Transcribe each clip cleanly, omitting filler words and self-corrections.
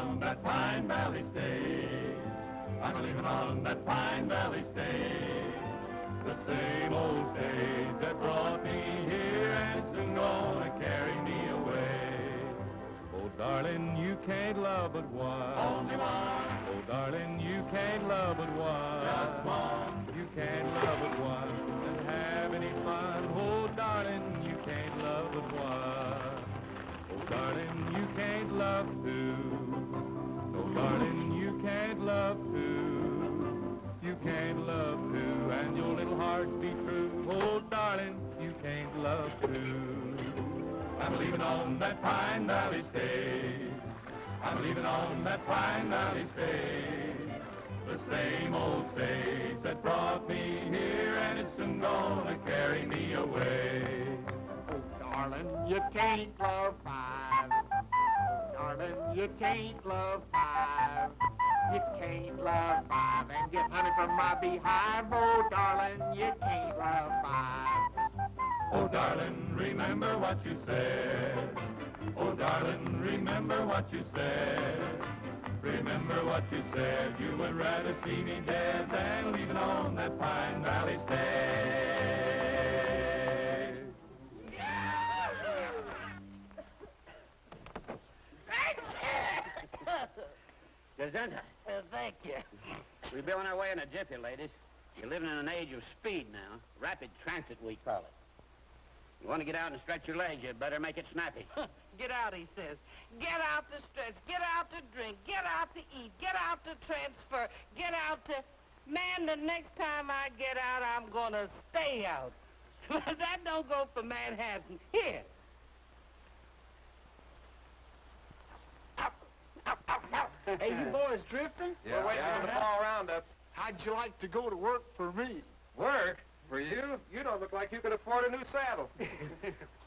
on that Pine Valley stage. I'm a-leaving on that Pine Valley stage. The same old stage that brought me here, and it's soon gonna carry me away. Oh, darling, you can't love but one. Only one. Oh, darling, you can't love but one. Just one. You can't love but one and have any fun. Oh, darling, you can't love but one. Oh, darling, you can't love two. No, darling, you can't love two. You can't love two, and your little heart be true. Oh, darling, you can't love two. I'm leaving on that Pine Valley stage. I'm leaving on that Pine Valley stage. The same old stage that brought me here, and it's soon gonna carry me away. Oh, darling, you can't love five. Darling, you can't love five. You can't love five and get honey from my beehive. Oh, darling, you can't love five. Oh, darling, remember what you said. Oh, darling, remember what you said. Remember what you said. You would rather see me dead than leaving on that Pine Valley stage. Gesundheit. Thank you. We'll be on our way in a jiffy, ladies. You're living in an age of speed now. Rapid transit, we call it. You want to get out and stretch your legs, you'd better make it snappy. Get out, he says. Get out to stretch. Get out to drink. Get out to eat. Get out to transfer. Get out to... Man, the next time I get out, I'm going to stay out. That don't go for Manhattan. Here. Hey, you boys drifting? Yeah, we're waiting for the fall roundup. How'd you like to go to work for me? Work? For you? You don't look like you could afford a new saddle.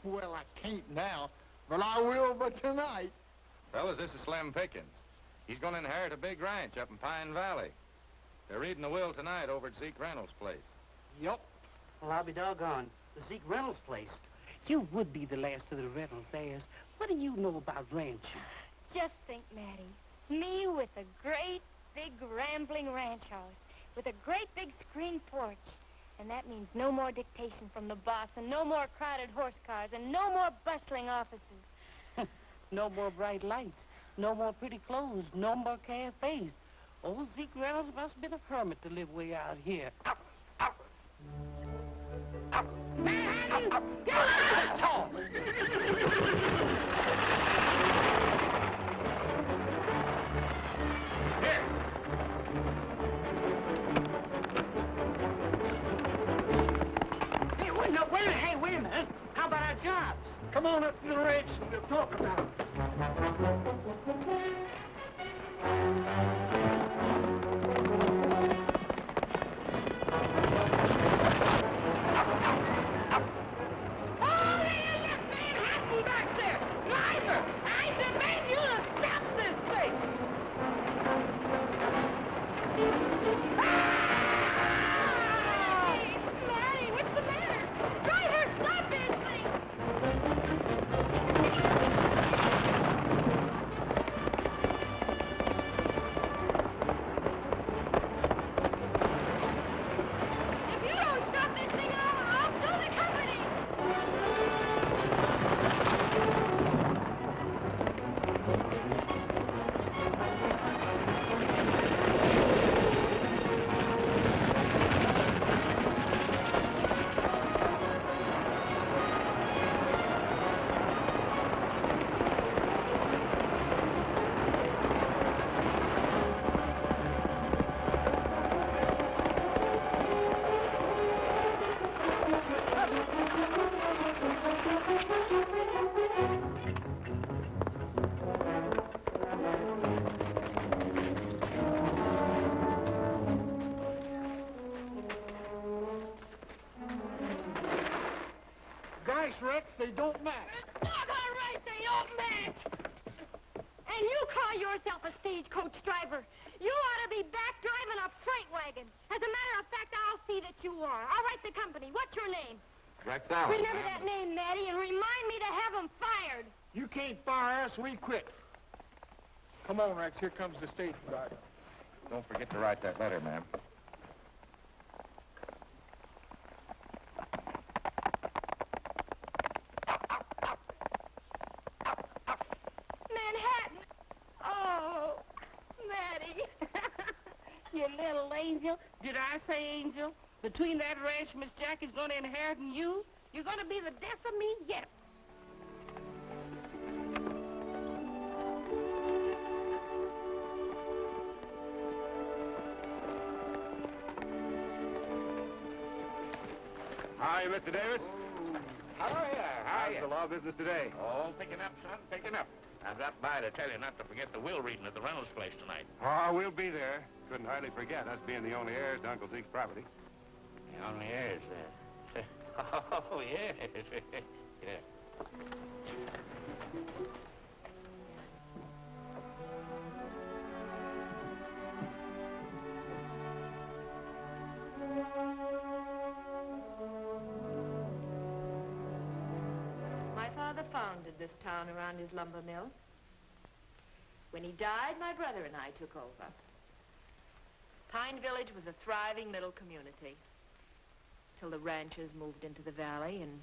Well, I can't now, but I will by tonight. Fellas, this is Slim Pickens. He's going to inherit a big ranch up in Pine Valley. They're reading the will tonight over at Zeke Reynolds' place. Yup. Well, I'll be doggone. The Zeke Reynolds place. You would be the last of the Reynolds heirs. What do you know about ranching? Just think, Matty. Me with a great, big, rambling ranch house, with a great big screen porch. And that means no more dictation from the boss, and no more crowded horse cars, and no more bustling offices. No more bright lights, no more pretty clothes, no more cafes. Old Zeke Reynolds must have been a hermit to live way out here. Manhattan! Get out! Wait a minute. How about our jobs? Come on up to the ranch and we'll talk about it. Oh, there you Manhattan back there! Driver, I demand you to stop this thing! Matty, what's the matter? Driver, stop this thing! If you don't stop this thing, I'll sue the company! Gosh, Rex, they don't match. Doggone right they don't match! And you call yourself a stagecoach driver. You ought to be back driving a freight wagon. As a matter of fact, I'll see that you are. I'll write the company. What's your name? Rex Allen. Remember that name, Matty, and remind me to have them fired. You can't fire us, we quit. Come on, Rex. Here comes the station doctor. Don't forget to write that letter, ma'am. Manhattan. Oh, Matty. You little angel. Did I say angel? Between that ranch Miss Jackie's going to inherit and you, you're going to be the death of me yet. Hi, Mr. Davis. How are you? How's the law business today? All picking up, son, picking up. I dropped by to tell you not to forget the will reading at the Reynolds place tonight. Oh, we'll be there. Couldn't hardly forget us being the only heirs to Uncle Zeke's property. The only heirs there. Oh, yes. Yeah. My father founded this town around his lumber mill. When he died, my brother and I took over. Pine Village was a thriving middle community till the ranchers moved into the valley and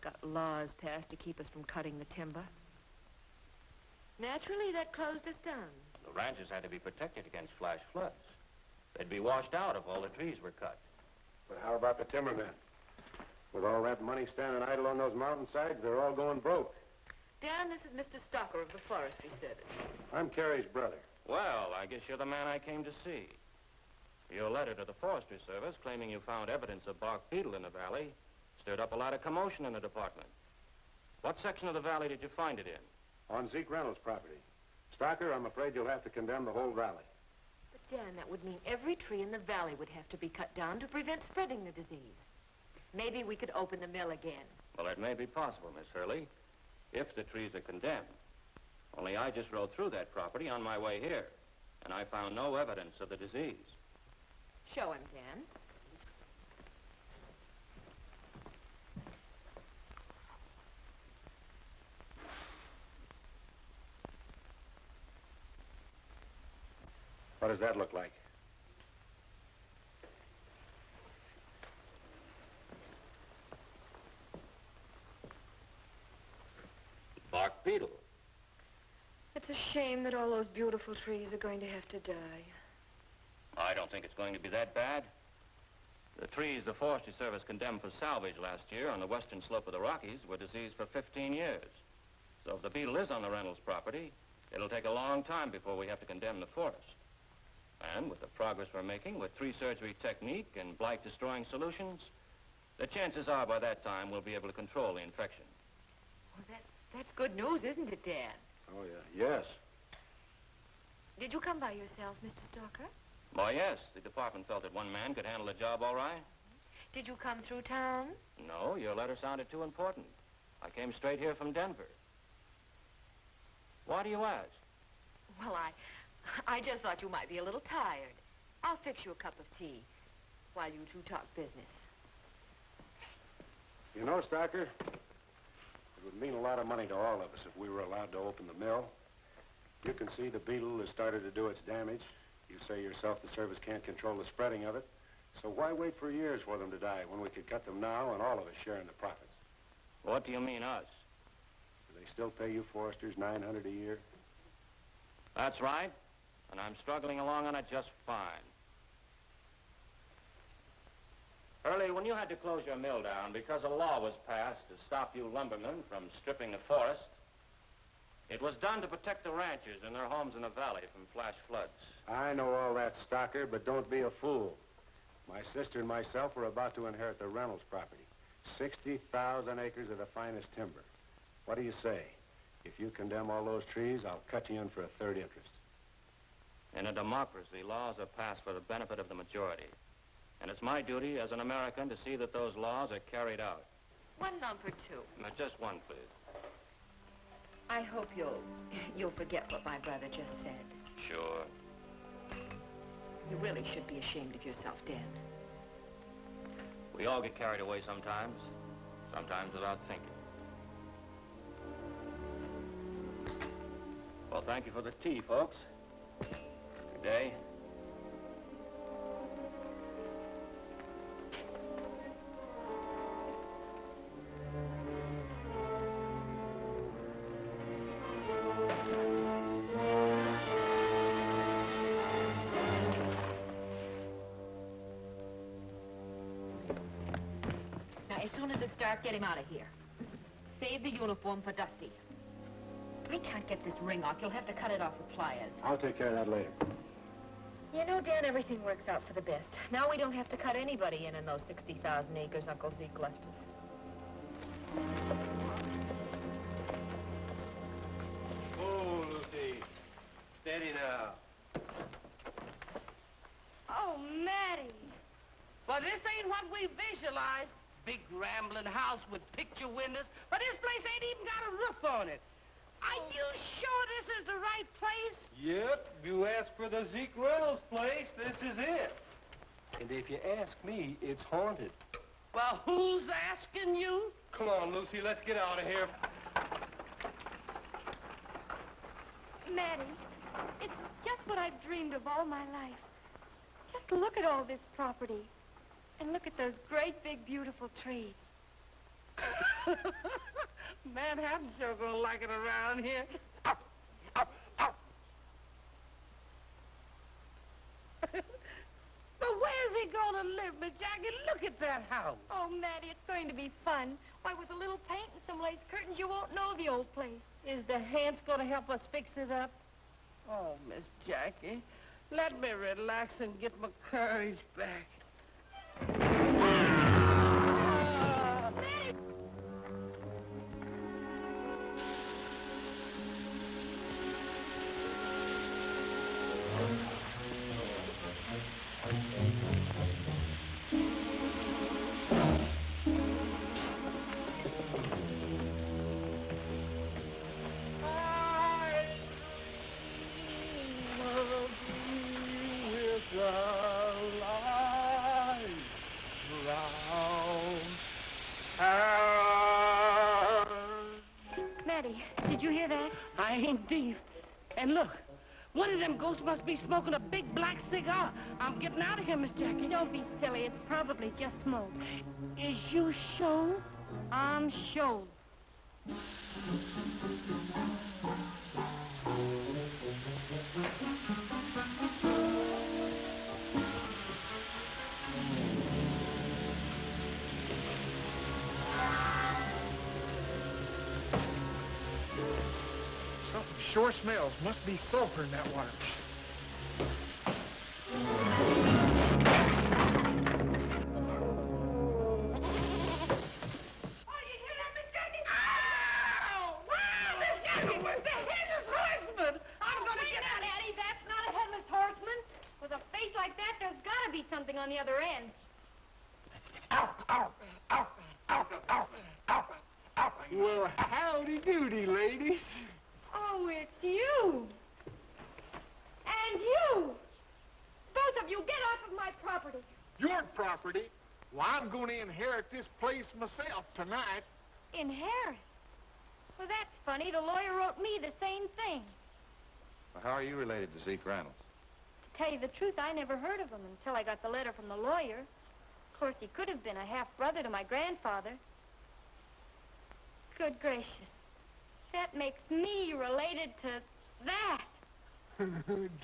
got laws passed to keep us from cutting the timber. Naturally, that closed us down. The ranches had to be protected against flash floods. They'd be washed out if all the trees were cut. But how about the timbermen? With all that money standing idle on those mountainsides, they're all going broke. Dan, this is Mr. Stocker of the Forestry Service. I'm Carrie's brother. Well, I guess you're the man I came to see. Your letter to the Forestry Service claiming you found evidence of bark beetle in the valley stirred up a lot of commotion in the department. What section of the valley did you find it in? On Zeke Reynolds' property. Stocker, I'm afraid you'll have to condemn the whole valley. But, Dan, that would mean every tree in the valley would have to be cut down to prevent spreading the disease. Maybe we could open the mill again. Well, it may be possible, Miss Hurley, if the trees are condemned. Only I just rode through that property on my way here, and I found no evidence of the disease. Show him, Dan. What does that look like? Bark beetle. It's a shame that all those beautiful trees are going to have to die. I don't think it's going to be that bad. The trees the Forestry Service condemned for salvage last year on the western slope of the Rockies were diseased for 15 years. So if the beetle is on the Reynolds property, it'll take a long time before we have to condemn the forest. And with the progress we're making with tree surgery technique and blight-destroying solutions, the chances are by that time we'll be able to control the infection. Well, that's good news, isn't it, Dan? Oh, yeah. Yes. Did you come by yourself, Mr. Stocker? Why, yes. The department felt that one man could handle the job all right. Did you come through town? No, your letter sounded too important. I came straight here from Denver. Why do you ask? Well, I just thought you might be a little tired. I'll fix you a cup of tea while you two talk business. You know, Stocker, it would mean a lot of money to all of us if we were allowed to open the mill. You can see the beetle has started to do its damage. You say yourself the service can't control the spreading of it. So why wait for years for them to die when we could cut them now and all of us share in the profits? What do you mean, us? Do they still pay you foresters $900 a year? That's right. And I'm struggling along on it just fine. Early, when you had to close your mill down because a law was passed to stop you lumbermen from stripping the forest, it was done to protect the ranchers and their homes in the valley from flash floods. I know all that, Stocker, but don't be a fool. My sister and myself were about to inherit the Reynolds property. 60,000 acres of the finest timber. What do you say? If you condemn all those trees, I'll cut you in for a third interest. In a democracy, laws are passed for the benefit of the majority. And it's my duty as an American to see that those laws are carried out. One number two. Just one, please. I hope you'll forget what my brother just said. Sure. You really should be ashamed of yourself, Dan. We all get carried away sometimes without thinking. Well, thank you for the tea, folks. Good day. Now, as soon as it's dark, get him out of here. Save the uniform for Dusty. I can't get this ring off. You'll have to cut it off with pliers. I'll take care of that later. You know, Dan, everything works out for the best. Now we don't have to cut anybody in those 60,000 acres Uncle Zeke left us. Oh, Lucy. Steady now. Oh, Matty. Well, this ain't what we visualized. Big rambling house with picture windows, but this place ain't even got a roof on it. Are you sure this is the right place? Yep, you asked for the Zeke Reynolds place. This is it. And if you ask me, it's haunted. Well, who's asking you? Come on, Lucy, let's get out of here. Matty, it's just what I've dreamed of all my life. Just look at all this property. And look at those great, big, beautiful trees. Manhattan sure gonna like it around here. But where's he gonna live, Miss Jackie? Look at that house. Oh, Matty, it's going to be fun. Why, with a little paint and some lace curtains, you won't know the old place. Is the Hants gonna help us fix it up? Oh, Miss Jackie, let me relax and get my courage back. Matty, did you hear that? I ain't deaf. And look, one of them ghosts must be smoking a big black cigar. I'm getting out of here, Miss Jackie. Don't be silly. It's probably just smoke. Is you sure? I'm sure. Something sure smells. Must be sulfur in that water. Something on the other end. Well, howdy doody, ladies. Oh, it's you. And you. Both of you, get off of my property. Your property? Well, I'm going to inherit this place myself tonight. Inherit? Well, that's funny. The lawyer wrote me the same thing. Well, how are you related to Zeke Reynolds? To tell you the truth, I never heard of him until I got the letter from the lawyer. Of course, he could have been a half-brother to my grandfather. Good gracious. That makes me related to that.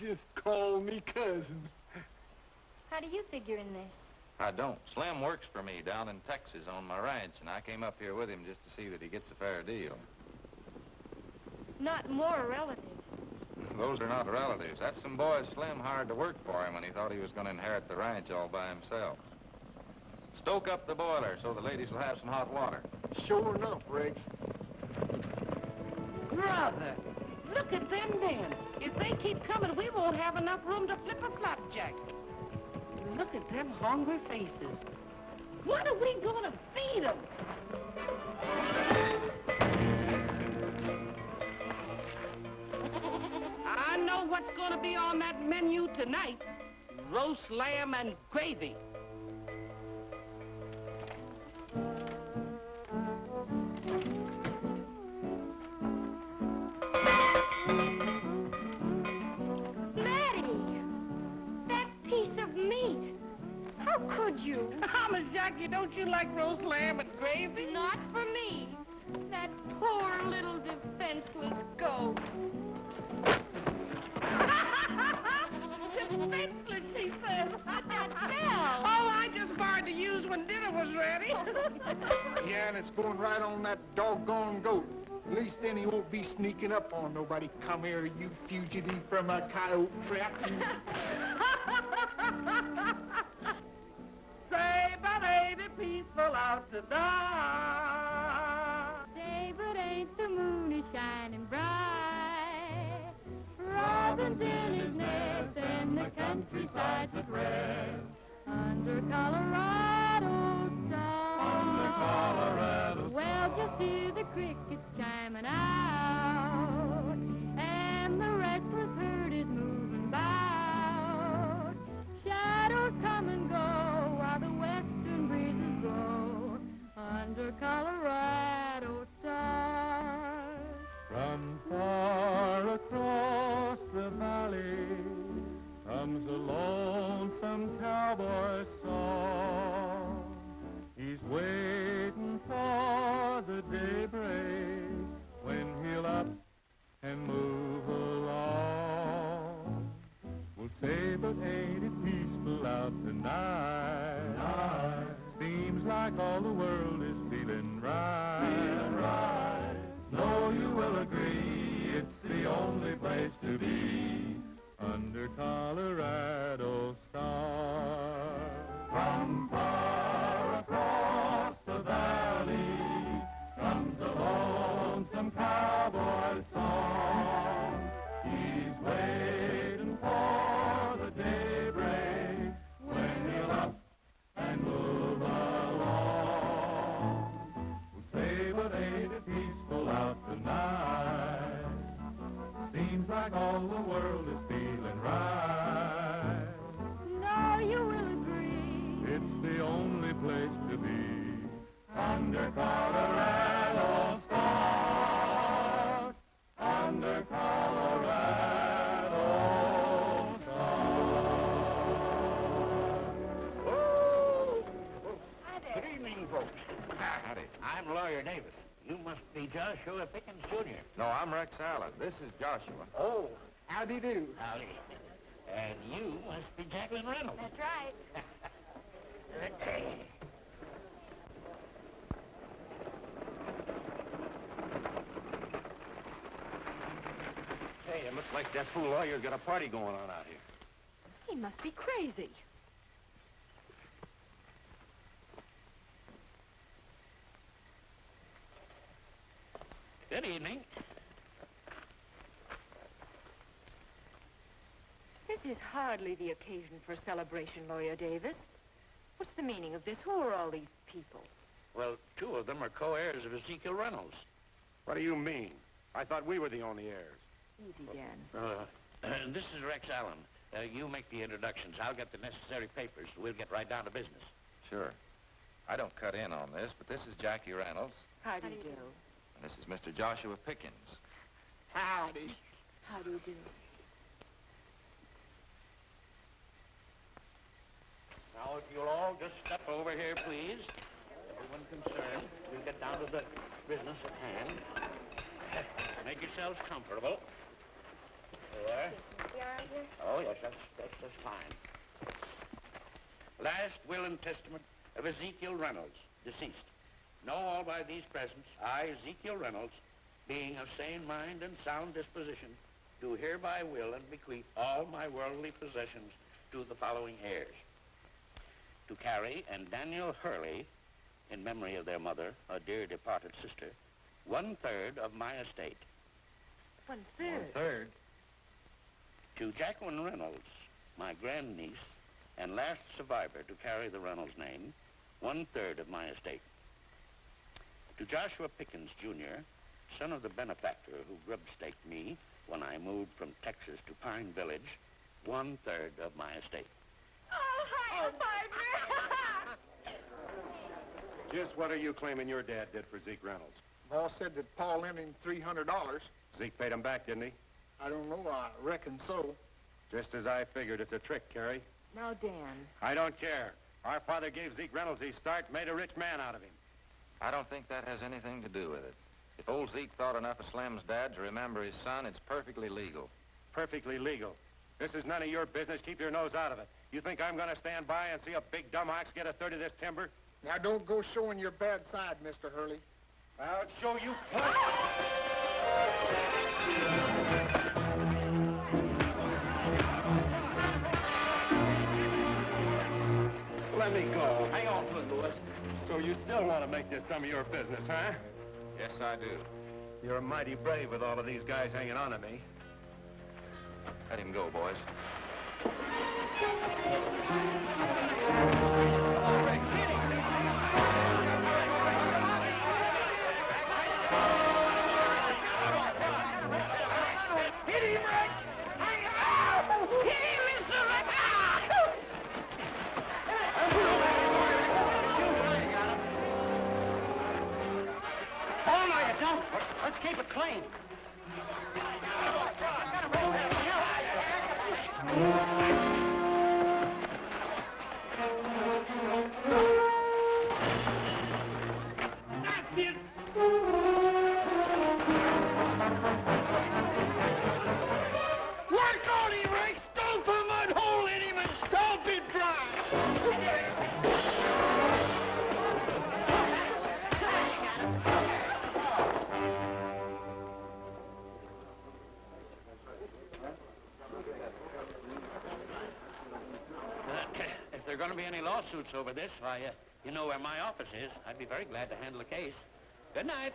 Just call me cousin. How do you figure in this? I don't. Slim works for me down in Texas on my ranch, and I came up here with him just to see that he gets a fair deal. Not more relatives. Those are not relatives. That's some boy Slim hired to work for him when he thought he was going to inherit the ranch all by himself. Stoke up the boiler so the ladies will have some hot water. Sure enough, Rex. Brother, look at them then. If they keep coming, we won't have enough room to flip a flapjack. Look at them hungry faces. What are we going to feed them? I know what's going to be on that menu tonight. Roast lamb and gravy. don't you like roast lamb and gravy? Not for me. That poor little defenseless goat. Defenseless, she says. That bell. Oh, I just borrowed to use when dinner was ready. Yeah, and it's going right on that doggone goat. At least then he won't be sneaking up on nobody. Come here, you fugitive from a coyote trap. Say, but ain't it peaceful out to die? Say, but ain't the moon is shining bright? Robin's in his nest and the countryside's at rest. Under Colorado stars. Under Colorado Well, just hear the crickets chiming out, and the restless herd is moving about. Shadows come and go while the western breezes blow under Colorado stars. From far across the valley comes a lonesome cowboy song. He's waiting for the daybreak when he'll up and move along. We'll say, but ain't it peaceful out tonight? Seems like all the world is feeling right. No, you will agree, it's the only place to be under Colorado stars. From far across the valley comes a lonesome cowboy song. He's waiting for the daybreak when he'll up and move along. We'll say, but ain't it peaceful out tonight? Seems like all the world is feeling right. No, you will agree. It's the only place to be under Colorado stars. Under Colorado stars. Good evening, folks. Howdy. I'm Lawyer Davis. You must be Joshua Pickens, Jr. No, I'm Rex Allen. This is Joshua. Oh, Howdy do. howdy. And you must be Jacqueline Reynolds. That's right. Hey, it looks like that fool lawyer's got a party going on out here. He must be crazy. Good evening. This is hardly the occasion for a celebration, Lawyer Davis. What's the meaning of this? Who are all these people? Well, two of them are co-heirs of Ezekiel Reynolds. What do you mean? I thought we were the only heirs. Easy, Dan. This is Rex Allen. You make the introductions. I'll get the necessary papers. We'll get right down to business. Sure. I don't cut in on this, but this is Jackie Reynolds, How do you do? and this is Mr. Joshua Pickens. Howdy. How do you do? Now, if you'll all just step over here, please. Everyone concerned. We'll get down to the business at hand. Make yourselves comfortable. There. Oh, yes, that's fine. Last will and testament of Ezekiel Reynolds, deceased. Know all by these presents, I, Ezekiel Reynolds, being of sane mind and sound disposition, do hereby will and bequeath all my worldly possessions to the following heirs. To Carrie and Daniel Hurley, in memory of their mother, a dear departed sister, 1/3 of my estate. 1/3? Third. To Jacqueline Reynolds, my grandniece, and last survivor to carry the Reynolds name, 1/3 of my estate. To Joshua Pickens, Jr., son of the benefactor who grub-staked me when I moved from Texas to Pine Village, 1/3 of my estate. Oh, hi, partner. Just what are you claiming your dad did for Zeke Reynolds? Boss said that Pa lent him $300. Zeke paid him back, didn't he? I don't know. I reckon so. Just as I figured. It's a trick, Carrie. Now, Dan. I don't care. Our father gave Zeke Reynolds his start, made a rich man out of him. I don't think that has anything to do with it. If old Zeke thought enough of Slim's dad to remember his son, it's perfectly legal. Perfectly legal. This is none of your business. Keep your nose out of it. You think I'm going to stand by and see a big dumb ox get a third of this timber? Now, don't go showing your bad side, Mr. Hurley. I'll show you. Let me go. Hang on to it, Louis. So you still want to make this some of your business, huh? Yes, I do. You're mighty brave with all of these guys hanging on to me. Let him go, boys. Hit him, Rex! Hang him! Hit him, Mr. Rex! Oh, no, you don't. Let's keep it clean. That's it! Work on him, Rex! Stomp a mud hole in him and stomp it dry! If there are going to be any lawsuits over this, why, you know where my office is. I'd be very glad to handle the case. Good night.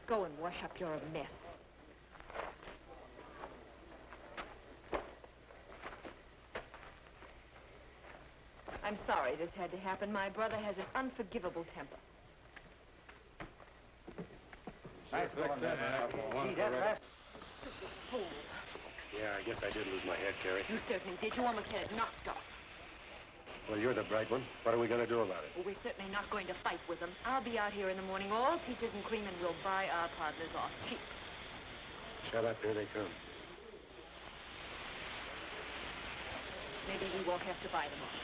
Go and wash up your mess. I'm sorry this had to happen. My brother has an unforgivable temper. Fool. Yeah, I guess I did lose my head, Carrie. You certainly did. You almost had it knocked off. Well, you're the bright one. What are we going to do about it? Well, we're certainly not going to fight with them. I'll be out here in the morning, all peaches and cream, and we'll buy our partners off cheap. Shut up. Here they come. Maybe we won't have to buy them off.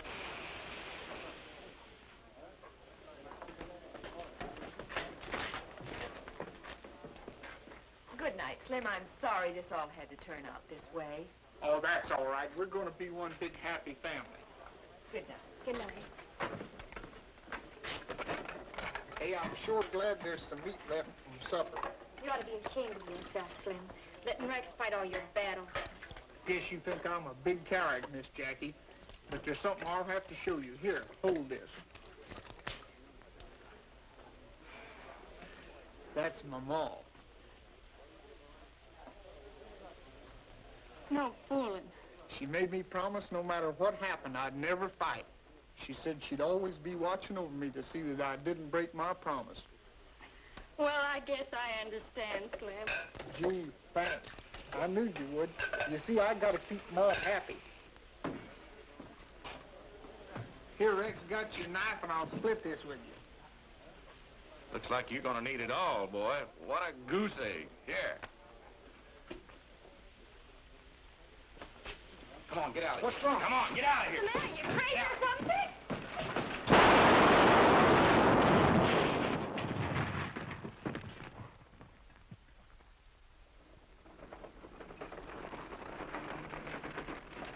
Good night, Slim. I'm sorry this all had to turn out this way. Oh, that's all right. We're going to be one big happy family. Good night. Good night. Hey, I'm sure glad there's some meat left from supper. You ought to be ashamed of yourself, Slim. Letting Rex fight all your battles. Guess you think I'm a big coward, Miss Jackie. But there's something I'll have to show you. Here, hold this. That's my ma. No fooling. She made me promise no matter what happened, I'd never fight. She said she'd always be watching over me to see that I didn't break my promise. Well, I guess I understand, Slim. Gee, thanks. I knew you would. You see, I gotta keep Ma happy. Here, Rex, got your knife, and I'll split this with you. Looks like you're gonna need it all, boy. What a goose egg. Here. Come on, get out of here. What's wrong? Come on, get out of here. What's the matter? You crazy or something?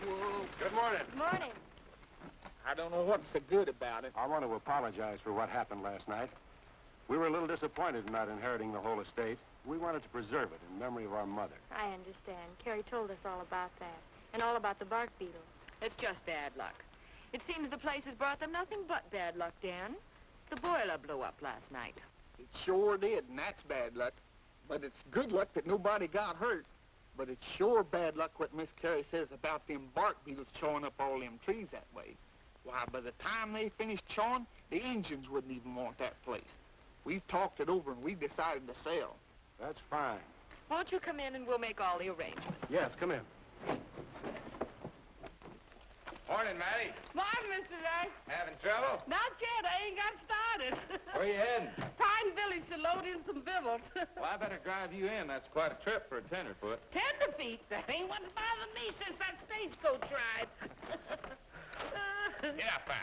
Whoa. Good morning. Good morning. I don't know what's so good about it. I want to apologize for what happened last night. We were a little disappointed in not inheriting the whole estate. We wanted to preserve it in memory of our mother. I understand. Carrie told us all about that. And all about the bark beetle. It's just bad luck. It seems the place has brought them nothing but bad luck, Dan. The boiler blew up last night. It sure did, and that's bad luck. But it's good luck that nobody got hurt. But it's sure bad luck what Miss Carrie says about them bark beetles chawing up all them trees that way. Why, by the time they finished chawing, the Injuns wouldn't even want that place. We've talked it over, and we decided to sell. That's fine. Won't you come in and we'll make all the arrangements? Yes, come in. Morning, Matty. Morning, Mr. Rice. Having trouble? Not yet. I ain't got started. Where you heading? Pine Village to load in some victuals. Well, I better drive you in. That's quite a trip for a tenderfoot. Tenderfeet. That ain't what's bothered me since that stagecoach ride. Get up, man.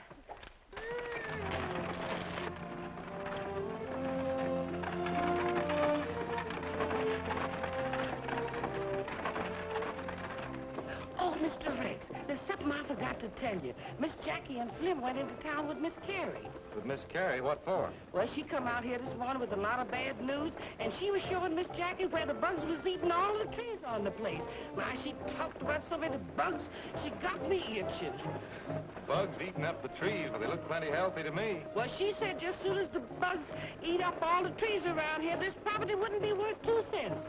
Oh, Mr. Rex, there's something I forgot to tell you. Miss Jackie and Slim went into town with Miss Carrie. With Miss Carrie, what for? Well, she come out here this morning with a lot of bad news, and she was showing Miss Jackie where the bugs was eating all the trees on the place. Why, she talked about so many bugs, she got me itching. Bugs eating up the trees, but they look plenty healthy to me. Well, she said just soon as the bugs eat up all the trees around here, this property wouldn't be worth 2 cents.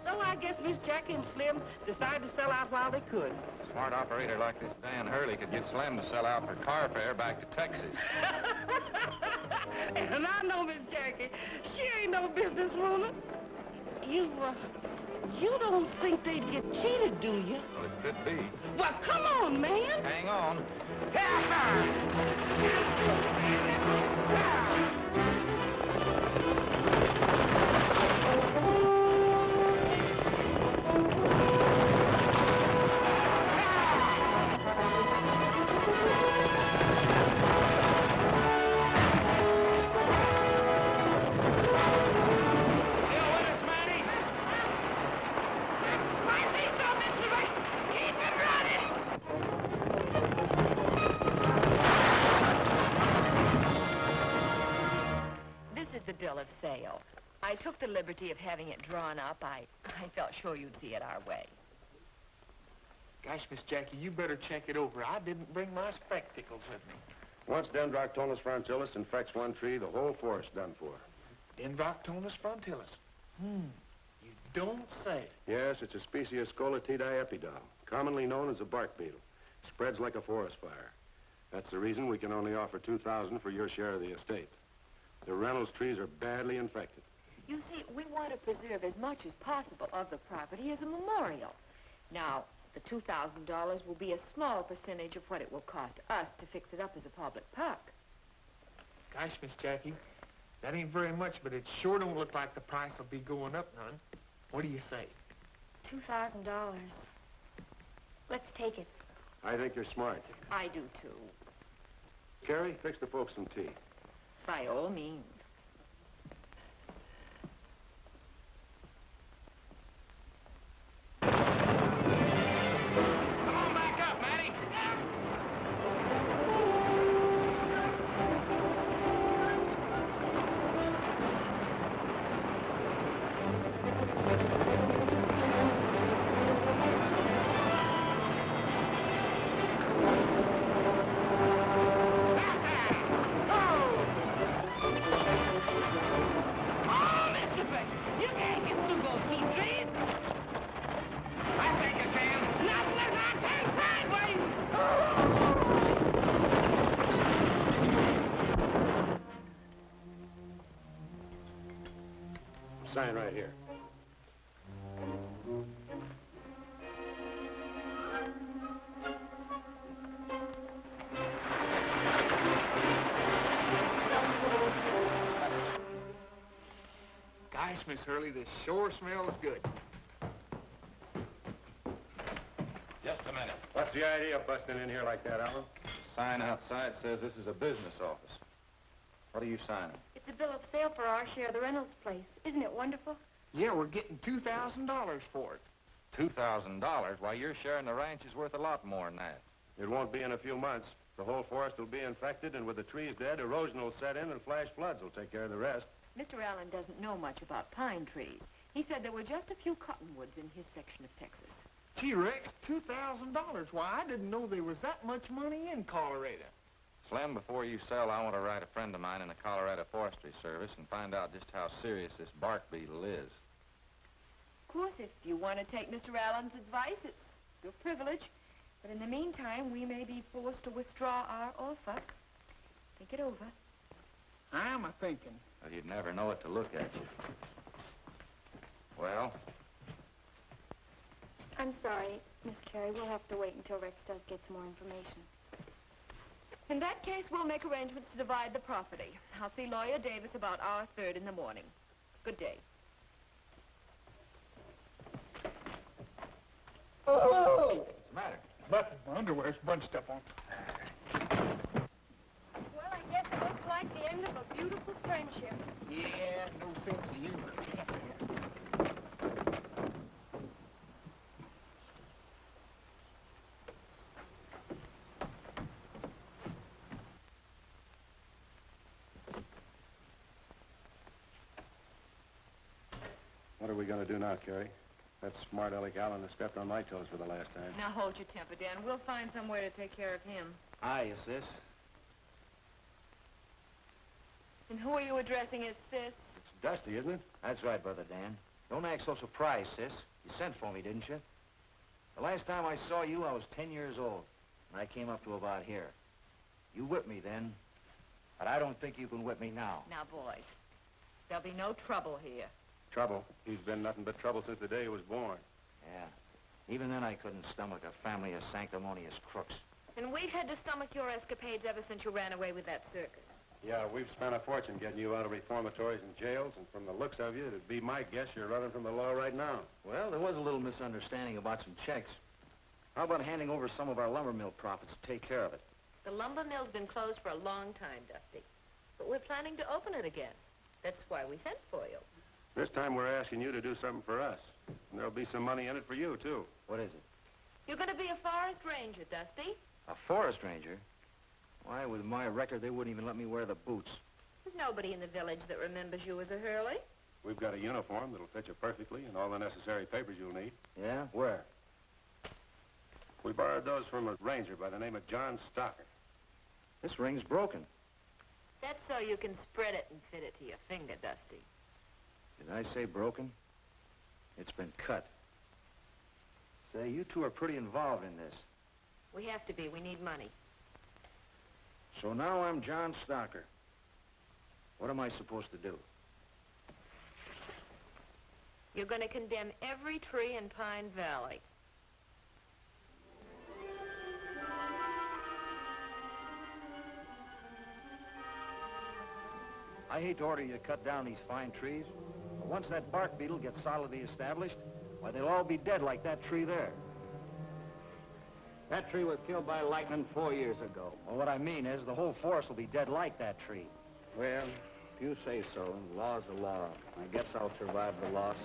So I guess Miss Jackie and Slim decided to sell out while they could. A smart operator like this Dan Hurley could get Slim to sell out for car fare back to Texas. And I know Miss Jackie, she ain't no businesswoman. You don't think they'd get cheated, do you? Well, it could be. Well, come on, man. Hang on. The bill of sale. I took the liberty of having it drawn up. I felt sure you'd see it our way. Gosh, Miss Jackie, you better check it over. I didn't bring my spectacles with me. Once Dendroctonus frontilis infects one tree, the whole forest done for. Dendroctonus frontilis. You don't say. Yes, it's a species of Scolatidaepidal, commonly known as a bark beetle. Spreads like a forest fire. That's the reason we can only offer $2,000 for your share of the estate. The Reynolds trees are badly infected. You see, we want to preserve as much as possible of the property as a memorial. Now, the $2,000 will be a small percentage of what it will cost us to fix it up as a public park. Gosh, Miss Jackie, that ain't very much, but it sure don't look like the price will be going up none. What do you say? $2,000. Let's take it. I think you're smart. I do, too. Carrie, fix the folks some tea. By all means. Come on back up, Matty. Sign right here. Gosh, Miss Hurley, this sure smells good. Just a minute. What's the idea of busting in here like that, Alan? Sign outside says this is a business office. What are you signing? It's a bill of sale for our share of the Reynolds place. Isn't it wonderful? Yeah, we're getting $2,000 for it. $2,000? Why, your share in the ranch is worth a lot more than that. It won't be in a few months. The whole forest will be infected, and with the trees dead, erosion will set in, and flash floods will take care of the rest. Mr. Allen doesn't know much about pine trees. He said there were just a few cottonwoods in his section of Texas. Gee, Rex, $2,000. Why, I didn't know there was that much money in Colorado. Slim, before you sell, I want to write a friend of mine in the Colorado Forestry Service and find out just how serious this bark beetle is. Of course, if you want to take Mr. Allen's advice, it's your privilege. But in the meantime, we may be forced to withdraw our offer. Think it over. I'm a-thinking. Well, you'd never know it to look at you. Well? I'm sorry, Miss Carey. We'll have to wait until Rex does get some more information. In that case, we'll make arrangements to divide the property. I'll see Lawyer Davis about our third in the morning. Good day. Oh! What's the matter? Nothing. My underwear's bunched up on. like the end of a beautiful friendship. Yeah, no sense of humor. What are we going to do now, Carrie? That smart aleck Allen has stepped on my toes for the last time. Now hold your temper, Dan. We'll find some way to take care of him. Aye, sis. And who are you addressing as sis? It's Dusty, isn't it? That's right, Brother Dan. Don't act so surprised, sis. You sent for me, didn't you? The last time I saw you, I was 10 years old, and I came up to about here. You whipped me then, but I don't think you can whip me now. Now, boys, there'll be no trouble here. Trouble. He's been nothing but trouble since the day he was born. Yeah. Even then, I couldn't stomach a family of sanctimonious crooks. And we've had to stomach your escapades ever since you ran away with that circus. Yeah, we've spent a fortune getting you out of reformatories and jails, and from the looks of you, it'd be my guess you're running from the law right now. Well, there was a little misunderstanding about some checks. How about handing over some of our lumber mill profits to take care of it? The lumber mill's been closed for a long time, Dusty. But we're planning to open it again. That's why we sent for you. This time we're asking you to do something for us. And there'll be some money in it for you, too. What is it? You're going to be a forest ranger, Dusty. A forest ranger? Why, with my record, they wouldn't even let me wear the boots. There's nobody in the village that remembers you as a Hurley. We've got a uniform that'll fit you perfectly and all the necessary papers you'll need. Yeah? Where? We borrowed those from a ranger by the name of John Stocker. This ring's broken. That's so you can spread it and fit it to your finger, Dusty. Did I say broken? It's been cut. Say, you two are pretty involved in this. We have to be. We need money. So now I'm John Stocker. What am I supposed to do? You're going to condemn every tree in Pine Valley. I hate to order you to cut down these fine trees, but once that bark beetle gets solidly established, why, they'll all be dead like that tree there. That tree was killed by lightning 4 years ago. Well, what I mean is the whole forest will be dead like that tree. Well, if you say so, law's the law. I guess I'll survive the loss.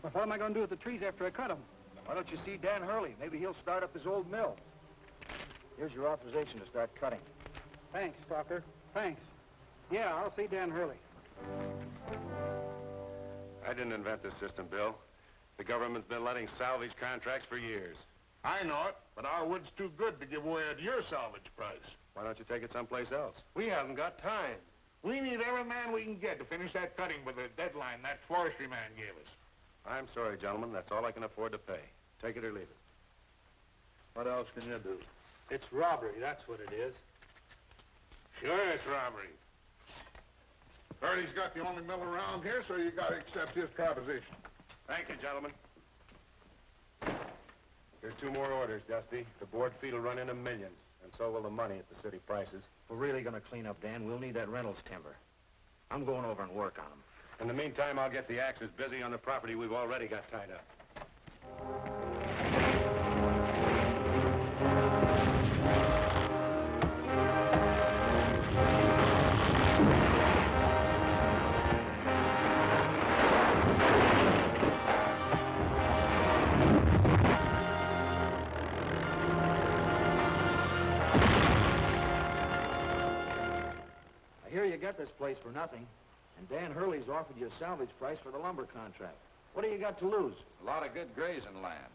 Well, what am I going to do with the trees after I cut them? Why don't you see Dan Hurley? Maybe he'll start up his old mill. Here's your authorization to start cutting. Thanks, Stalker. Thanks. Yeah, I'll see Dan Hurley. I didn't invent this system, Bill. The government's been letting salvage contracts for years. I know it, but our wood's too good to give away at your salvage price. Why don't you take it someplace else? We haven't got time. We need every man we can get to finish that cutting with the deadline that forestry man gave us. I'm sorry, gentlemen. That's all I can afford to pay. Take it or leave it. What else can you do? It's robbery, that's what it is. Sure, it's robbery. Hurley's got the only mill around here, so you got to accept his proposition. Thank you, gentlemen. Here's 2 more orders, Dusty. The board fee will run into millions, and so will the money at the city prices. If we're really going to clean up, Dan, we'll need that Reynolds timber. I'm going over and work on them. In the meantime, I'll get the axes busy on the property we've already got tied up. I hear you got this place for nothing, and Dan Hurley's offered you a salvage price for the lumber contract. What do you got to lose? A lot of good grazing land.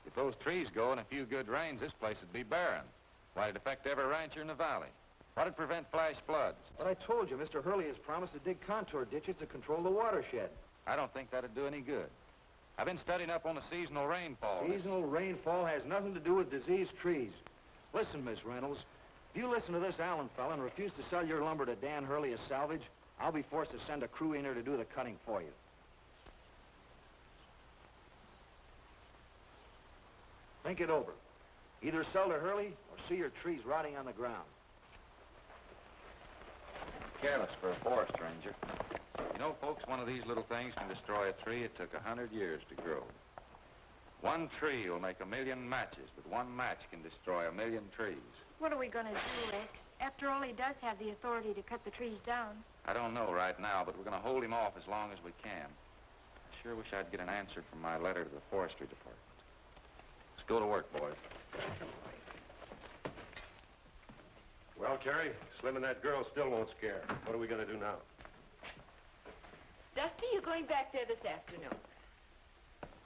If those trees go and a few good rains, this place would be barren. Why, it'd affect every rancher in the valley. What'd prevent flash floods? But I told you, Mr. Hurley has promised to dig contour ditches to control the watershed. I don't think that'd do any good. I've been studying up on the seasonal rainfall. Seasonal rainfall has nothing to do with diseased trees. Listen, Miss Reynolds, if you listen to this Allen fella and refuse to sell your lumber to Dan Hurley as salvage, I'll be forced to send a crew in here to do the cutting for you. Think it over. Either sell to Hurley or see your trees rotting on the ground. Careless for a forest ranger. You know, folks, one of these little things can destroy a tree it took 100 years to grow. One tree will make 1,000,000 matches, but one match can destroy 1,000,000 trees. What are we going to do, Rex? After all, he does have the authority to cut the trees down. I don't know right now, but we're going to hold him off as long as we can. I sure wish I'd get an answer from my letter to the forestry department. Let's go to work, boys. Well, Terry, Slim and that girl still won't scare. What are we going to do now? Dusty, you're going back there this afternoon.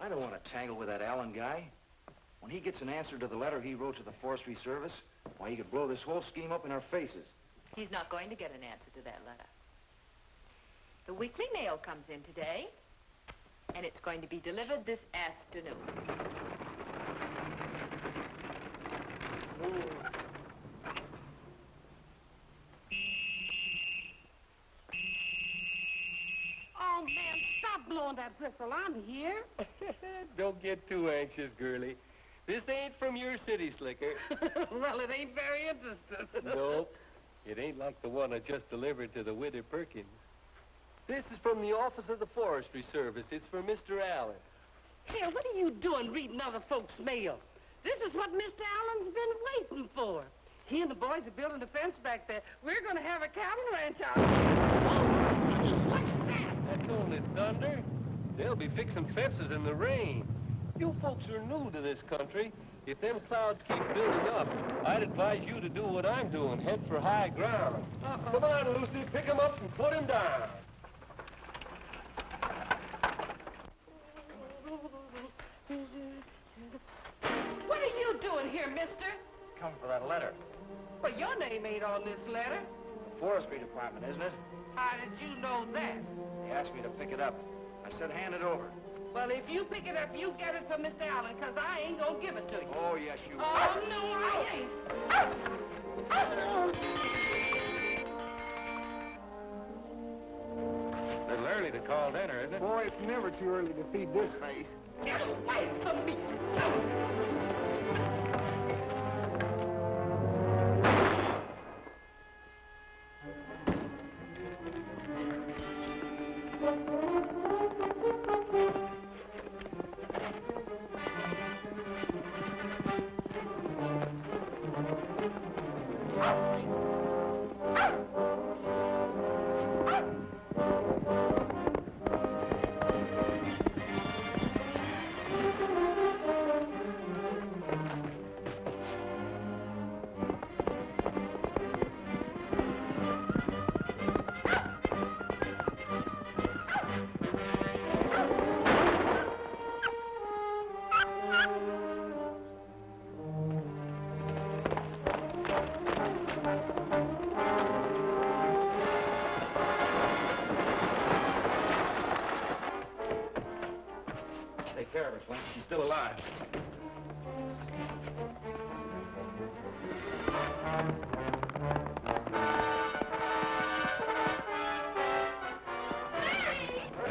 I don't want to tangle with that Allen guy. When he gets an answer to the letter he wrote to the Forestry Service, why, he could blow this whole scheme up in our faces. He's not going to get an answer to that letter. The weekly mail comes in today, and it's going to be delivered this afternoon. Oh, man, stop blowing that whistle. I'm here. Don't get too anxious, girlie. This ain't from your city slicker. Well, it ain't very interesting. Nope. It ain't like the one I just delivered to the Widow Perkins. This is from the Office of the Forestry Service. It's for Mr. Allen. Here, what are you doing reading other folks' mail? This is what Mr. Allen's been waiting for. He and the boys are building a fence back there. We're going to have a cattle ranch out there. Oh, goodness, what's that? That's only thunder. They'll be fixing fences in the rain. You folks are new to this country. If them clouds keep building up, I'd advise you to do what I'm doing, head for high ground. Come on, Lucy, pick him up and put him down. What are you doing here, mister? Come for that letter. Well, your name ain't on this letter. The Forestry Department, isn't it? How did you know that? They asked me to pick it up. I said hand it over. Well, if you pick it up, you get it from Mr. Allen, because I ain't going to give it to you. Oh, yes, you will. Oh, no, I ain't. Little early to call dinner, isn't it? Boy, it's never too early to feed this face. Get away from me. Take care of her, Slim. She's still alive.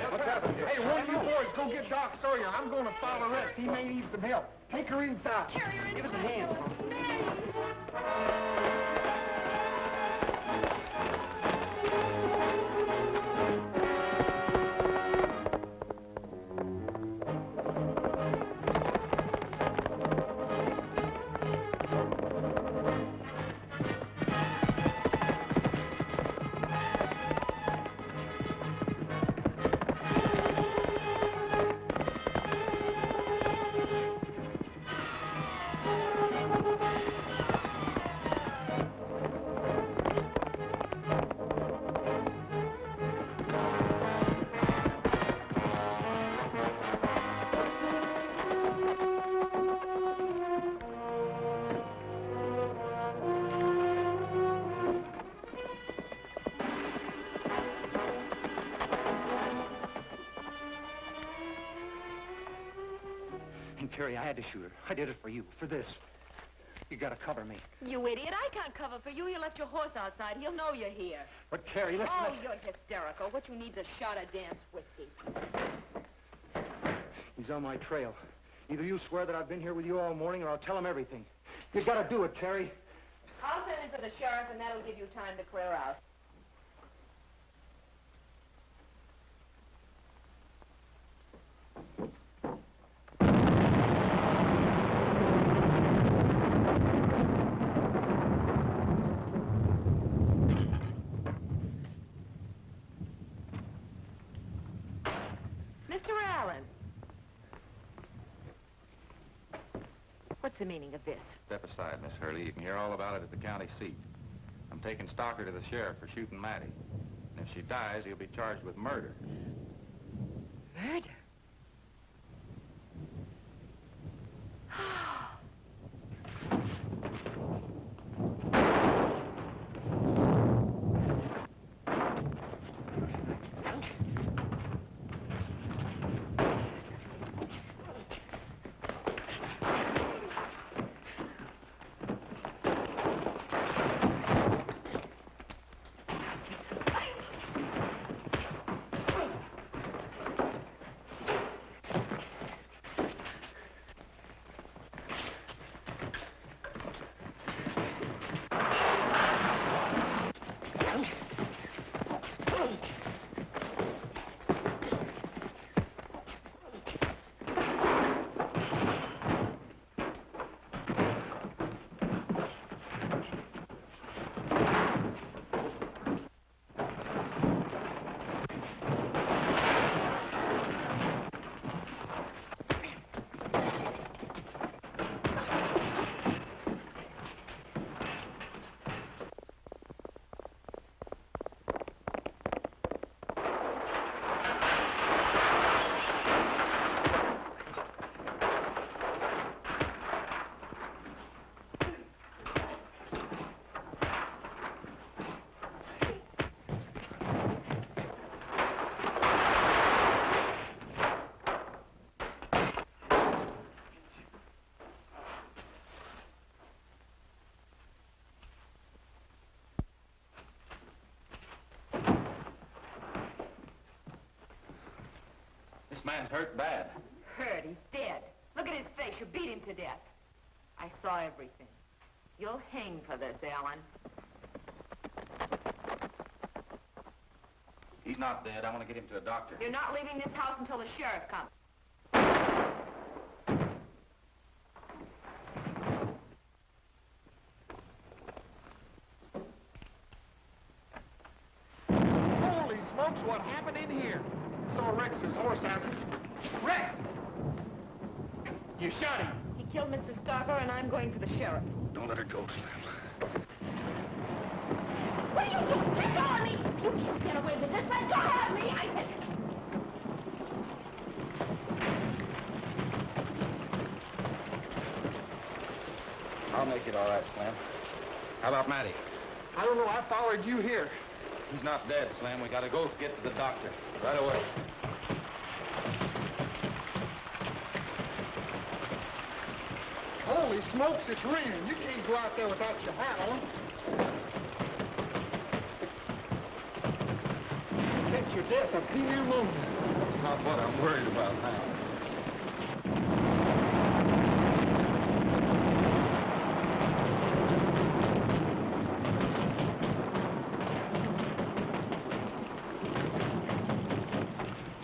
What's happening here? Hey, one of you boys go get Doc Sawyer. I'm going to follow Rex. He may need some help. Take her inside. Give us a hand. And, Terry, I had to shoot her. I did it for you, for this. You gotta cover me. You idiot, I can't cover for you. You left your horse outside. He'll know you're here. But, Terry, listen. Oh, you're hysterical. What you need's a shot of Dan's whiskey. He's on my trail. Either you swear that I've been here with you all morning, or I'll tell him everything. You gotta do it, Terry. I'll send him for the sheriff, and that'll give you time to clear out. the meaning of this? Step aside, Miss Hurley. You can hear all about it at the county seat. I'm taking Stalker to the sheriff for shooting Mattie. And if she dies, he'll be charged with murder. Murder? This man's hurt bad. Hurt? He's dead. Look at his face. You beat him to death. I saw everything. You'll hang for this, Alan. He's not dead. I want to get him to a doctor. You're not leaving this house until the sheriff comes. Holy smokes, what happened in here? Saw Rex's horse, Hanson. Rex! You shot him. He killed Mr. Stalker, and I'm going for the sheriff. Don't let her go, Slim. What are you doing? Let go of me! You can't get away with this. Let go of me! I said... I'll make it all right, Slim. How about Mattie? I don't know. I followed you here. He's not dead, Slim. We gotta go get to the doctor. Right away. Holy smokes, it's raining. You can't go out there without your hat on. Catch your death of pneumonia. That's not what I'm worried about now.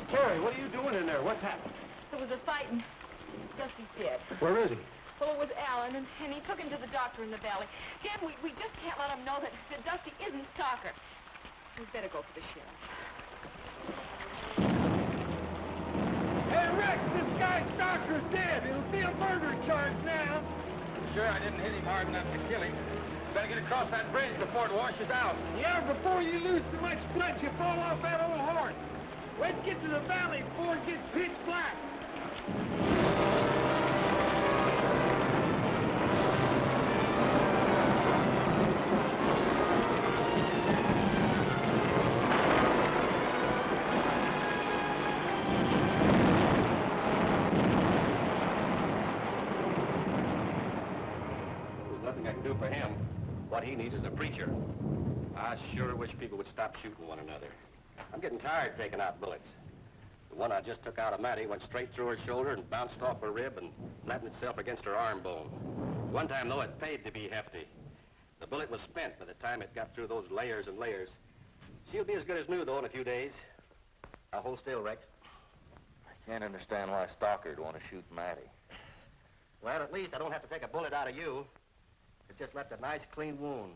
Carrie, what are you doing in there? What's happened? There was a fight, and Dusty's dead. Where is he? Well, it was Alan, and he took him to the doctor in the valley. Dad, we just can't let him know that Dusty isn't Stalker. We'd better go for the sheriff. Hey, Rex, this guy Stalker's dead. It'll be a murder charge now. Sure, I didn't hit him hard enough to kill him. Better get across that bridge before it washes out. Yeah, before you lose so much blood, you fall off that old horse. Let's get to the valley before it gets pitch black. There's nothing I can do for him. What he needs is a preacher. I sure wish people would stop shooting one another. I'm getting tired taking out bullets. The one I just took out of Mattie went straight through her shoulder and bounced off her rib and flattened itself against her arm bone. One time, though, it paid to be hefty. The bullet was spent by the time it got through those layers and layers. She'll be as good as new, though, in a few days. Now, hold still, Rex. I can't understand why Stalker'd want to shoot Mattie. Well, at least I don't have to take a bullet out of you. It just left a nice, clean wound.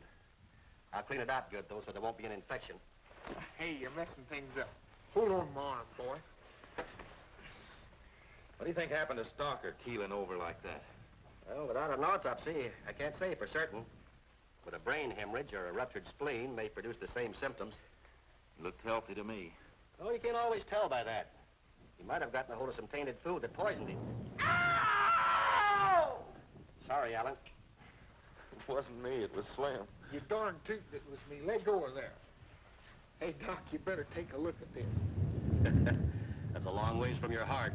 I'll clean it out good, though, so there won't be an infection. Hey, you're messing things up. Hold on my arm, boy. What do you think happened to Stalker keeling over like that? Well, without an autopsy, I can't say for certain. But a brain hemorrhage or a ruptured spleen may produce the same symptoms. Looked healthy to me. Oh, you can't always tell by that. He might have gotten a hold of some tainted food that poisoned him. Ow! Sorry, Alan. It wasn't me, it was Slim. You darn tootin' it was me. Let go of there. Hey, Doc, you better take a look at this. That's a long ways from your heart.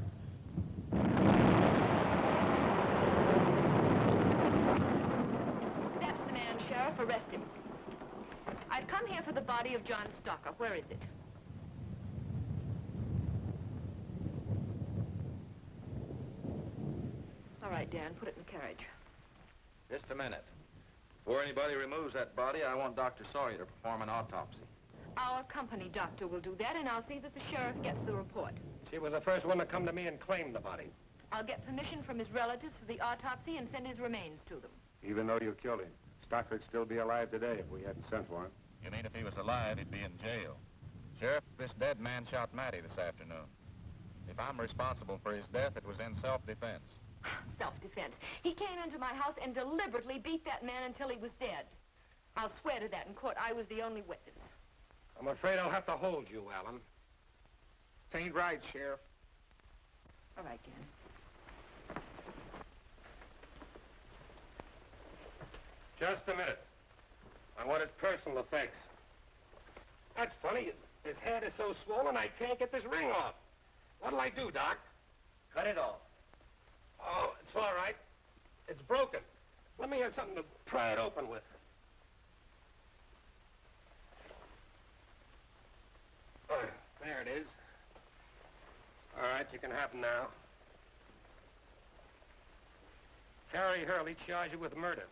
That's the man, Sheriff. Arrest him. I've come here for the body of John Stocker. Where is it? All right, Dan, put it in the carriage. Just a minute. Before anybody removes that body, I want Dr. Sawyer to perform an autopsy. Our company doctor will do that, and I'll see that the sheriff gets the report. She was the first one to come to me and claim the body. I'll get permission from his relatives for the autopsy and send his remains to them. Even though you killed him, Stocker'd still be alive today if we hadn't sent for him. You mean if he was alive, he'd be in jail? Sheriff, this dead man shot Matty this afternoon. If I'm responsible for his death, it was in self-defense. Self-defense. He came into my house and deliberately beat that man until he was dead. I'll swear to that in court. I was the only witness. I'm afraid I'll have to hold you, Alan. This ain't right, Sheriff. All right, Dan. Just a minute. I want his personal effects. That's funny. His head is so swollen I can't get this ring off. What'll I do, Doc? Cut it off. Oh, it's all right. It's broken. Let me have something to pry it open with. There it is. All right, you can have him now. Harry Hurley charged you with murder.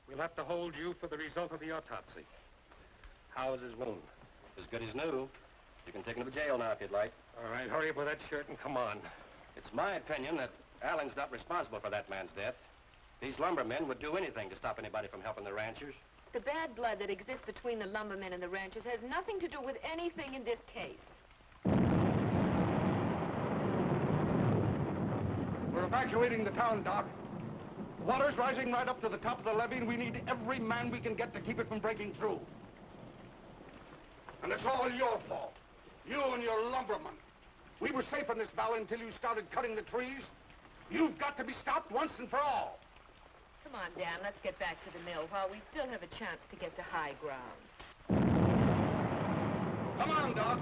We'll have to hold you for the result of the autopsy. How is his wound? As good as new. You can take him to jail now if you'd like. All right, hurry up with that shirt and come on. It's my opinion that Alan's not responsible for that man's death. These lumbermen would do anything to stop anybody from helping the ranchers. The bad blood that exists between the lumbermen and the ranchers has nothing to do with anything in this case. We're evacuating the town, Doc. The water's rising right up to the top of the levee, and we need every man we can get to keep it from breaking through. And it's all your fault. You and your lumbermen. We were safe in this valley until you started cutting the trees. You've got to be stopped once and for all. Come on, Dan, let's get back to the mill while we still have a chance to get to high ground. Come on, Doc.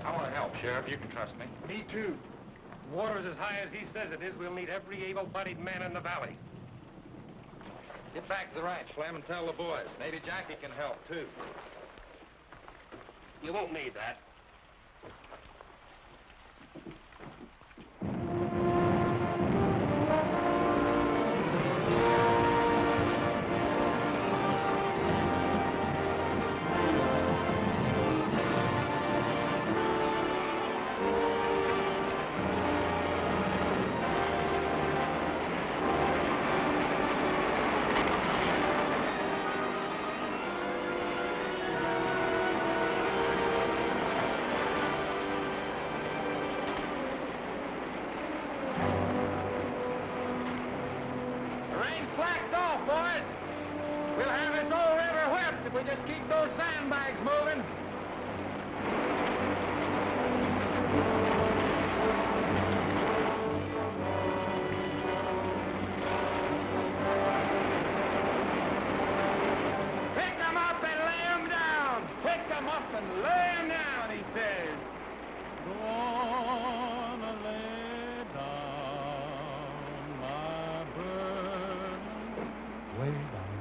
I want to help, Sheriff. You can trust me. Me too. The water's as high as he says it is. We'll need every able-bodied man in the valley. Get back to the ranch, Slim, and tell the boys. Maybe Jackie can help, too. You won't need that.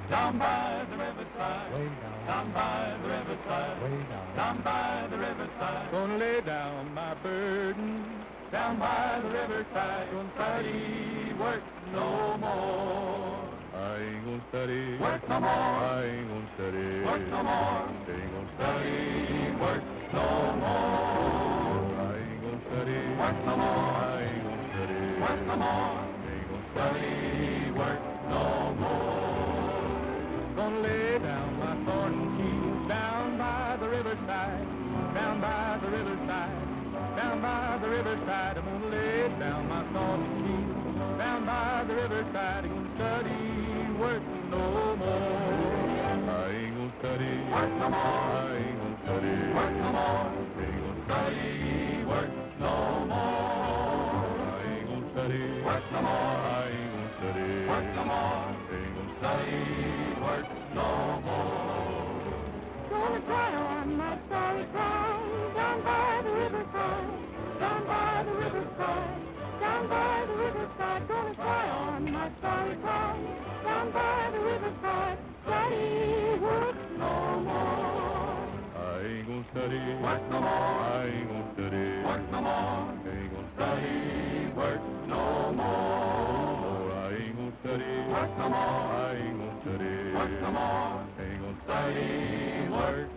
Down by the riverside, way down by the riverside, way down by the riverside. Gonna lay down my burden, down by the riverside. Gonna study work no more. I ain't gonna study work no more. I ain't gonna study work no more. Ain't gonna study work no more. I ain't gonna study work no more. I ain't gonna study work no more. Ain't gonna study work no more. Gonna lay down my sword and shield down by the riverside, down by the riverside, down by the riverside. I'm gonna lay down my sword and shield down by the riverside. Ain't gonna study work no more. I ain't gonna study work no more. I ain't gonna study work no more. Ain't gonna study work no more. I ain't gonna study work no more. I ain't gonna study work no more. Ain't gonna study work no more. Gonna cry on my sorry crown down by the riverside, down by the riverside, down by the riverside. Gonna cry on my sorry crown down by the riverside. Study work no more. I ain't gonna study work no more. I ain't gonna study work no more. Ain't gonna study work no more. I ain't gonna study work no more. I ain't gonna study work no more. Ain't gonna study work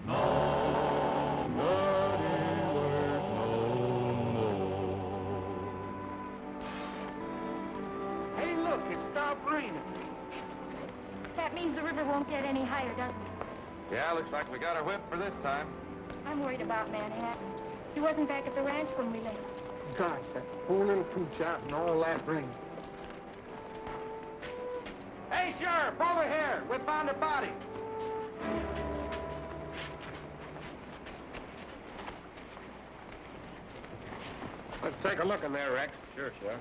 no more. Hey, look, it stopped raining. That means the river won't get any higher, doesn't it? Yeah, looks like we got our whip for this time. I'm worried about Manhattan. He wasn't back at the ranch when we left. Gosh, that poor little pooch out in all that rain. Hey, Sheriff, over here. We found a body. Let's take a look in there, Rex. Sure, Sheriff.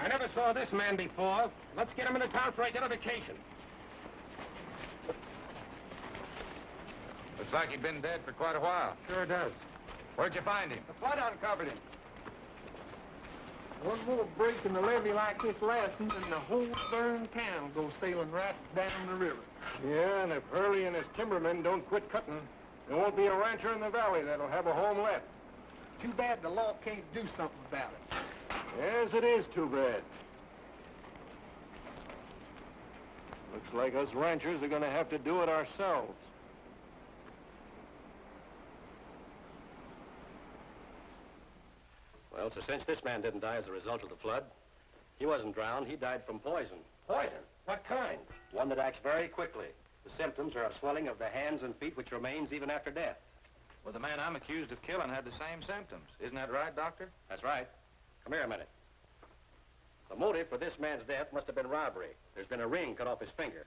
I never saw this man before. Let's get him into town for identification. Looks like he'd been dead for quite a while. Sure does. Where'd you find him? The flood uncovered him. One more break in the levee like this last one, and the whole darn town goes sailing right down the river. Yeah, and if Hurley and his timbermen don't quit cutting, there won't be a rancher in the valley that'll have a home left. Too bad the law can't do something about it. Yes, it is too bad. Looks like us ranchers are gonna have to do it ourselves. Well, it's a cinch this man didn't die as a result of the flood. He wasn't drowned. He died from poison. Poison? What kind? One that acts very quickly. The symptoms are a swelling of the hands and feet which remains even after death. Well, the man I'm accused of killing had the same symptoms. Isn't that right, Doctor? That's right. Come here a minute. The motive for this man's death must have been robbery. There's been a ring cut off his finger.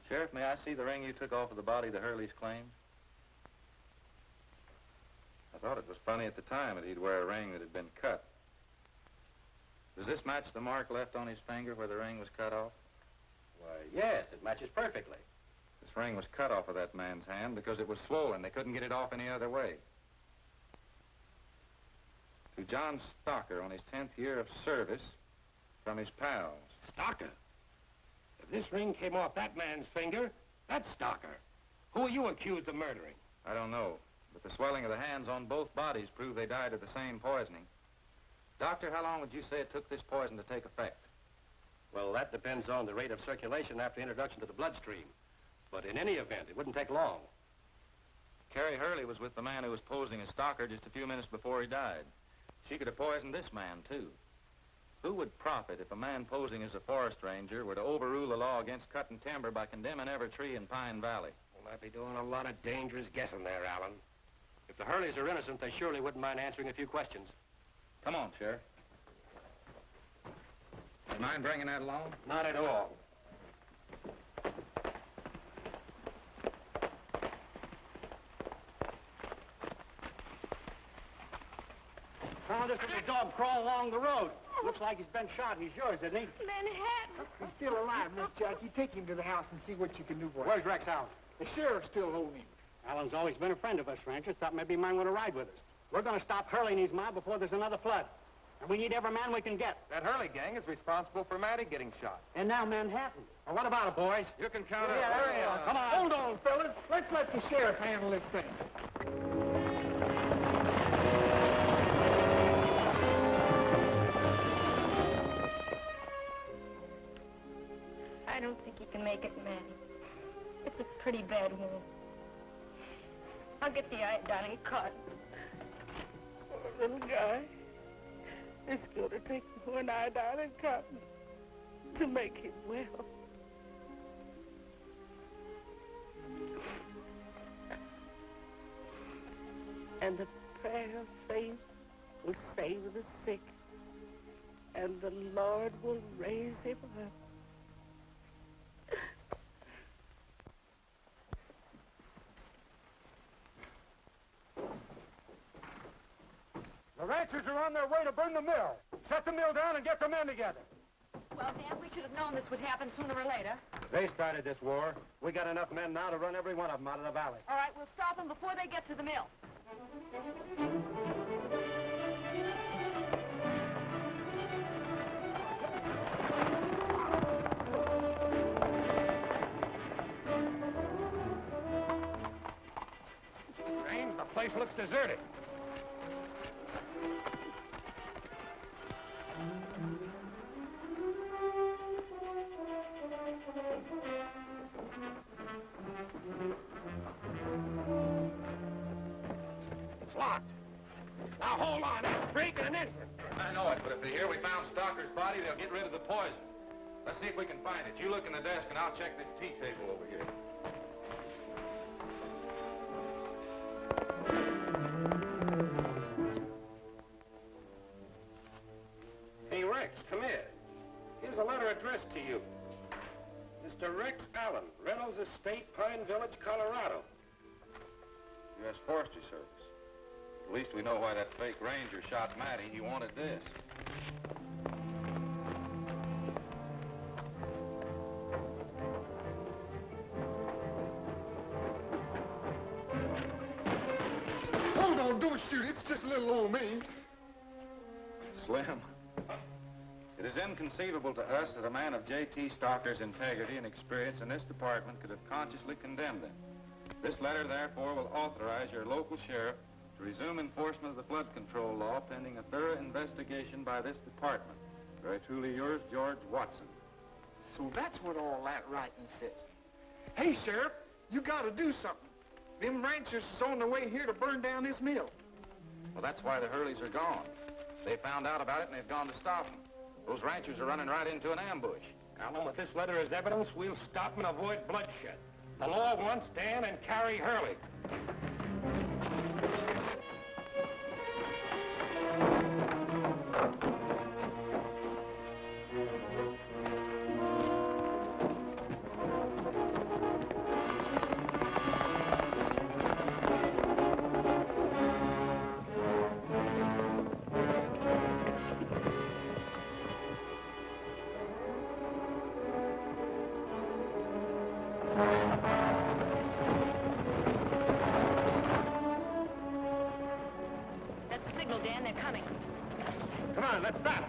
Sheriff, may I see the ring you took off of the body that Hurley's claimed? I thought it was funny at the time that he'd wear a ring that had been cut. Does this match the mark left on his finger where the ring was cut off? Why, yes, it matches perfectly. This ring was cut off of that man's hand because it was swollen. They couldn't get it off any other way. To John Stocker on his 10th year of service from his pals. Stocker? If this ring came off that man's finger, that's Stocker. Who are you accused of murdering? I don't know, but the swelling of the hands on both bodies prove they died of the same poisoning. Doctor, how long would you say it took this poison to take effect? Well, that depends on the rate of circulation after introduction to the bloodstream. But in any event, it wouldn't take long. Carrie Hurley was with the man who was posing as Stocker just a few minutes before he died. She could have poisoned this man, too. Who would profit if a man posing as a forest ranger were to overrule the law against cutting timber by condemning every tree in Pine Valley? Well, I'd be doing a lot of dangerous guessing there, Alan. If the Hurleys are innocent, they surely wouldn't mind answering a few questions. Come on, Sheriff. You mind bringing that along? Not at all. Found this little dog crawl along the road. Looks like he's been shot. He's yours, isn't he? Manhattan. He's still alive, Miss Jackie. Take him to the house and see what you can do for him. Where's Rex Allen? The sheriff's still holding him. Alan's always been a friend of us ranchers. Thought maybe he might want to ride with us. We're going to stop Hurley and his mob before there's another flood. And we need every man we can get. That Hurley gang is responsible for Matty getting shot. And now Manhattan. Well, what about it, boys? You can count on Yeah, come on. Hold on, fellas. Let's let the sheriff handle this thing. I don't think he can make it, Manny. It's a pretty bad wound. I'll get the iodine and cotton. Poor little guy. It's going to take more iodine and cotton to make him well. And the prayer of faith will save the sick, and the Lord will raise him up. The ranchers are on their way to burn the mill. Shut the mill down and get the men together. Well, Dan, we should have known this would happen sooner or later. They started this war. We got enough men now to run every one of them out of the valley. All right, we'll stop them before they get to the mill. Strange, the place looks deserted. It's locked. Now hold on, it's breaking an engine. I know it, but if they hear we found Stalker's body, they'll get rid of the poison. Let's see if we can find it. You look in the desk, and I'll check this tea table over here. Hey, Rex, come here. Here's a letter addressed to you. Mr. Rex Allen, Reynolds Estate, Pine Village, Colorado. U.S. Forestry Service. At least we know why that fake ranger shot Matty. He wanted this. Hold on, don't shoot. It's just little old me. Slim, it is inconceivable to us that a man of J.T. Stalker's integrity and experience in this department could have consciously condemned him. This letter, therefore, will authorize your local sheriff to resume enforcement of the flood control law pending a thorough investigation by this department. Very truly yours, George Watson. So that's what all that writing says. Hey, Sheriff, you gotta do something. Them ranchers is on their way here to burn down this mill. Well, that's why the Hurleys are gone. They found out about it and they've gone to stop them. Those ranchers are running right into an ambush. Allen, with this letter as evidence, we'll stop and avoid bloodshed. The law wants Dan and Carrie Hurley. That's the signal, Dan. They're coming. Come on, let's stop.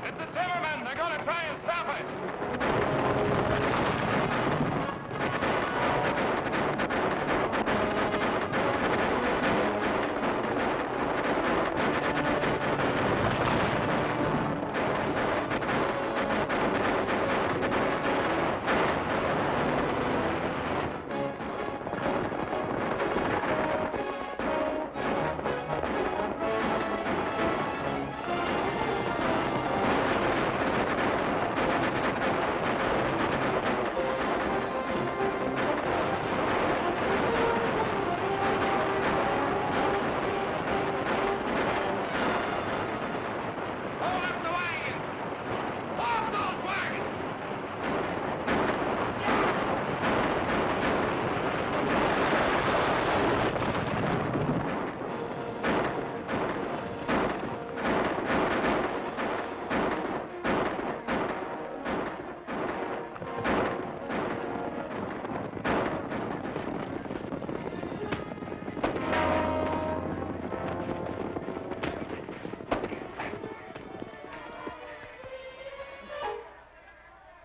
It's the timbermen. They're going to try and stop us.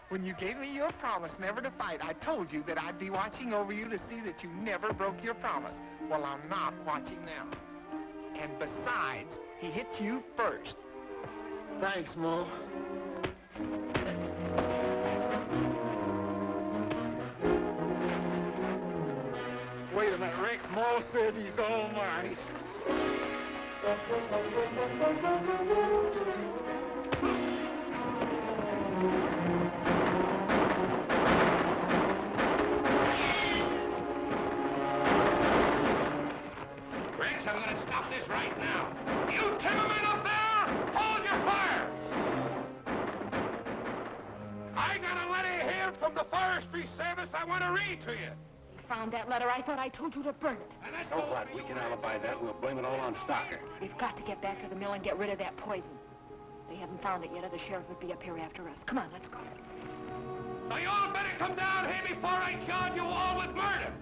When you gave me your promise never to fight, I told you that I'd be watching over you to see that you never broke your promise. Well, I'm not watching now. And besides, he hit you first. Thanks, Mo. Wait a minute, Rex. Mo said he's all mine. stop this right now. You timbermen up there, hold your fire! I got a letter here from the Forestry Service I want to read to you. Found that letter. I thought I told you to burn it. So what? We can alibi that. We'll blame it all on Stocker. We've got to get back to the mill and get rid of that poison. They haven't found it yet, or the sheriff would be up here after us. Come on, let's go. So you all better come down here before I charge you all with murder.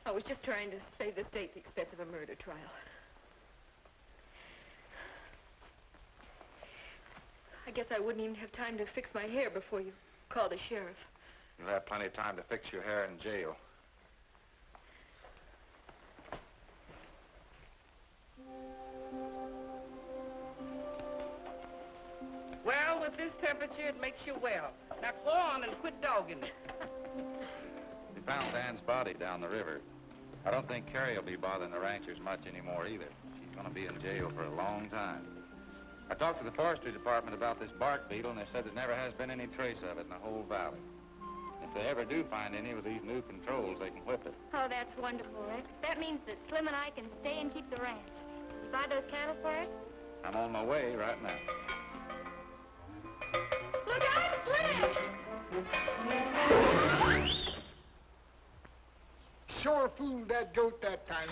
I was just trying to save the state the expense of a murder trial. I guess I wouldn't even have time to fix my hair before you called the sheriff. You'll have plenty of time to fix your hair in jail. Well, with this temperature, it makes you well. Now go on and quit dogging me. We found Dan's body down the river. I don't think Carrie will be bothering the ranchers much anymore either. She's going to be in jail for a long time. I talked to the forestry department about this bark beetle, and they said there never has been any trace of it in the whole valley. If they ever do find any with these new controls, they can whip it. Oh, that's wonderful, Rex. That means that Slim and I can stay and keep the ranch. Did you buy those cattle for us? I'm on my way right now. Look out, Slim! Sure fooled that goat that time.